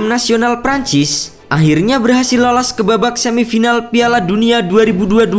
Tim nasional Prancis akhirnya berhasil lolos ke babak semifinal Piala Dunia 2022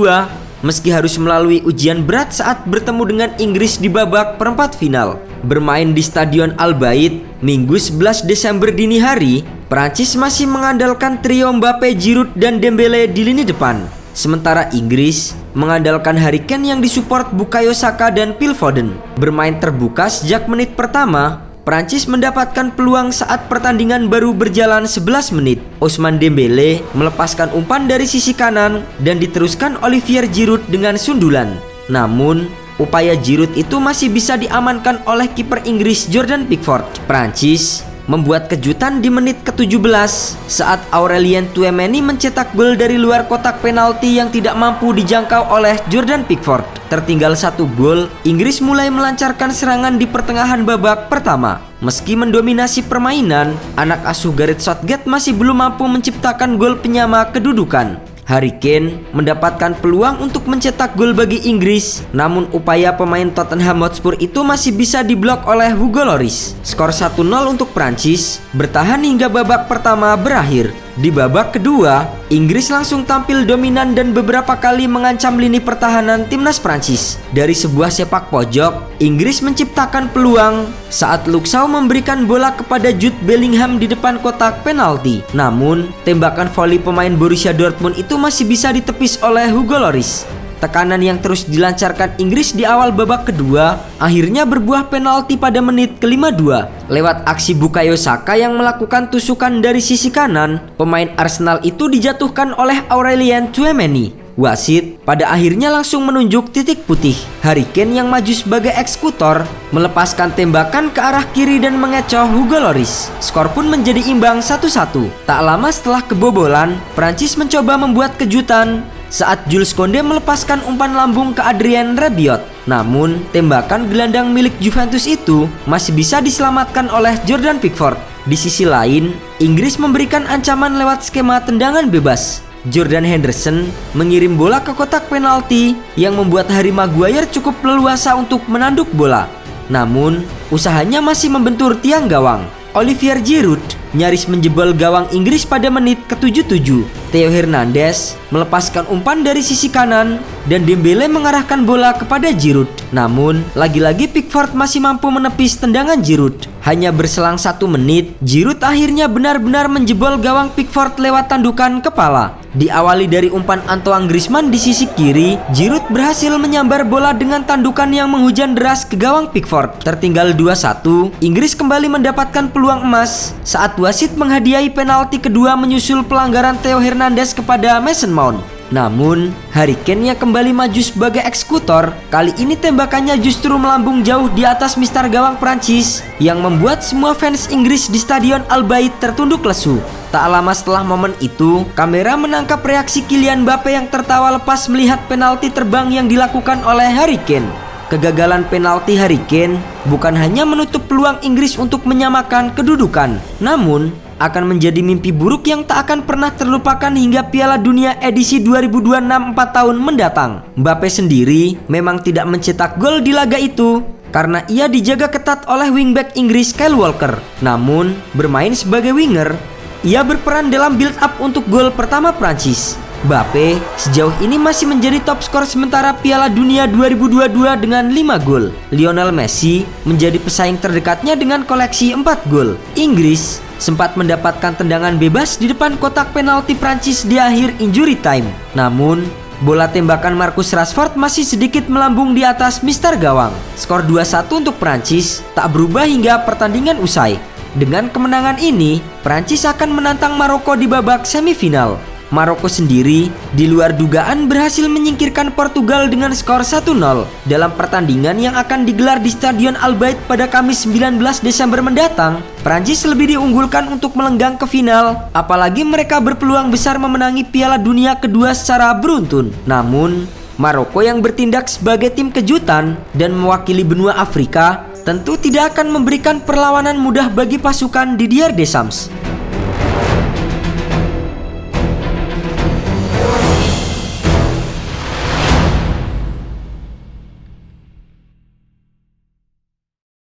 meski harus melalui ujian berat saat bertemu dengan Inggris di babak perempat final. Bermain di Stadion Al Bayt Minggu 11 Desember dini hari, Prancis masih mengandalkan trio Mbappe, Giroud, dan Dembele di lini depan. Sementara Inggris mengandalkan Harry Kane yang disupport Bukayo Saka dan Phil Foden. Bermain terbuka sejak menit pertama, Prancis mendapatkan peluang saat pertandingan baru berjalan 11 menit. Ousmane Dembele melepaskan umpan dari sisi kanan dan diteruskan Olivier Giroud dengan sundulan. Namun, upaya Giroud itu masih bisa diamankan oleh kiper Inggris Jordan Pickford. Prancis membuat kejutan di menit ke-17 saat Aurelien Tchouameni mencetak gol dari luar kotak penalti yang tidak mampu dijangkau oleh Jordan Pickford. Tertinggal 1 gol, Inggris mulai melancarkan serangan di pertengahan babak pertama. Meski mendominasi permainan, anak asuh Gareth Southgate masih belum mampu menciptakan gol penyama kedudukan. Harry Kane mendapatkan peluang untuk mencetak gol bagi Inggris, namun upaya pemain Tottenham Hotspur itu masih bisa diblok oleh Hugo Lloris. Skor 1-0 untuk Prancis bertahan hingga babak pertama berakhir. Di babak kedua, Inggris langsung tampil dominan dan beberapa kali mengancam lini pertahanan timnas Prancis. Dari sebuah sepak pojok, Inggris menciptakan peluang saat Luke Shaw memberikan bola kepada Jude Bellingham di depan kotak penalti. Namun, tembakan voli pemain Borussia Dortmund itu masih bisa ditepis oleh Hugo Lloris. Tekanan yang terus dilancarkan Inggris di awal babak kedua akhirnya berbuah penalti pada menit ke-52. Lewat aksi Bukayo Saka yang melakukan tusukan dari sisi kanan, pemain Arsenal itu dijatuhkan oleh Aurelien Tchouameni. Wasit pada akhirnya langsung menunjuk titik putih. Harry Kane yang maju sebagai eksekutor melepaskan tembakan ke arah kiri dan mengecoh Hugo Lloris. Skor pun menjadi imbang 1-1. Tak lama setelah kebobolan, Prancis mencoba membuat kejutan saat Jules Koundé melepaskan umpan lambung ke Adrien Rabiot. Namun, tembakan gelandang milik Juventus itu masih bisa diselamatkan oleh Jordan Pickford. Di sisi lain, Inggris memberikan ancaman lewat skema tendangan bebas. Jordan Henderson mengirim bola ke kotak penalti yang membuat Harry Maguire cukup leluasa untuk menanduk bola. Namun, usahanya masih membentur tiang gawang. Olivier Giroud nyaris menjebol gawang Inggris pada menit ke-77. Theo Hernandez melepaskan umpan dari sisi kanan dan Dembele mengarahkan bola kepada Giroud. Namun, lagi-lagi Pickford masih mampu menepis tendangan Giroud. Hanya berselang 1 menit, Giroud akhirnya benar-benar menjebol gawang Pickford lewat tandukan kepala. Diawali dari umpan Antoine Griezmann di sisi kiri, Giroud berhasil menyambar bola dengan tandukan yang menghujan deras ke gawang Pickford. Tertinggal 2-1, Inggris kembali mendapatkan peluang emas saat wasit menghadiahi penalti kedua menyusul pelanggaran Theo Hernandez kepada Mason Mount. Namun, Harry Kane yang kembali maju sebagai eksekutor, kali ini tembakannya justru melambung jauh di atas mistar gawang Prancis yang membuat semua fans Inggris di Stadion Al Bayt tertunduk lesu. Tak lama setelah momen itu, kamera menangkap reaksi Kylian Mbappe yang tertawa lepas melihat penalti terbang yang dilakukan oleh Harry Kane. Kegagalan penalti Harry Kane bukan hanya menutup peluang Inggris untuk menyamakan kedudukan, namun akan menjadi mimpi buruk yang tak akan pernah terlupakan hingga Piala Dunia edisi 2026 4 tahun mendatang. Mbappe sendiri memang tidak mencetak gol di laga itu karena ia dijaga ketat oleh wingback Inggris Kyle Walker. Namun, bermain sebagai winger, ia berperan dalam build up untuk gol pertama Prancis. Mbappe sejauh ini masih menjadi top skor sementara Piala Dunia 2022 dengan 5 gol. Lionel Messi menjadi pesaing terdekatnya dengan koleksi 4 gol. Inggris sempat mendapatkan tendangan bebas di depan kotak penalti Prancis di akhir injury time. Namun, bola tembakan Marcus Rashford masih sedikit melambung di atas mistar gawang. Skor 2-1 untuk Prancis tak berubah hingga pertandingan usai. Dengan kemenangan ini, Prancis akan menantang Maroko di babak semifinal. Maroko sendiri di luar dugaan berhasil menyingkirkan Portugal dengan skor 1-0 dalam pertandingan yang akan digelar di Stadion Al Bayt pada Kamis 19 Desember mendatang. Prancis lebih diunggulkan untuk melenggang ke final, apalagi mereka berpeluang besar memenangi Piala Dunia kedua secara beruntun. Namun, Maroko yang bertindak sebagai tim kejutan dan mewakili benua Afrika tentu tidak akan memberikan perlawanan mudah bagi pasukan Didier Deschamps.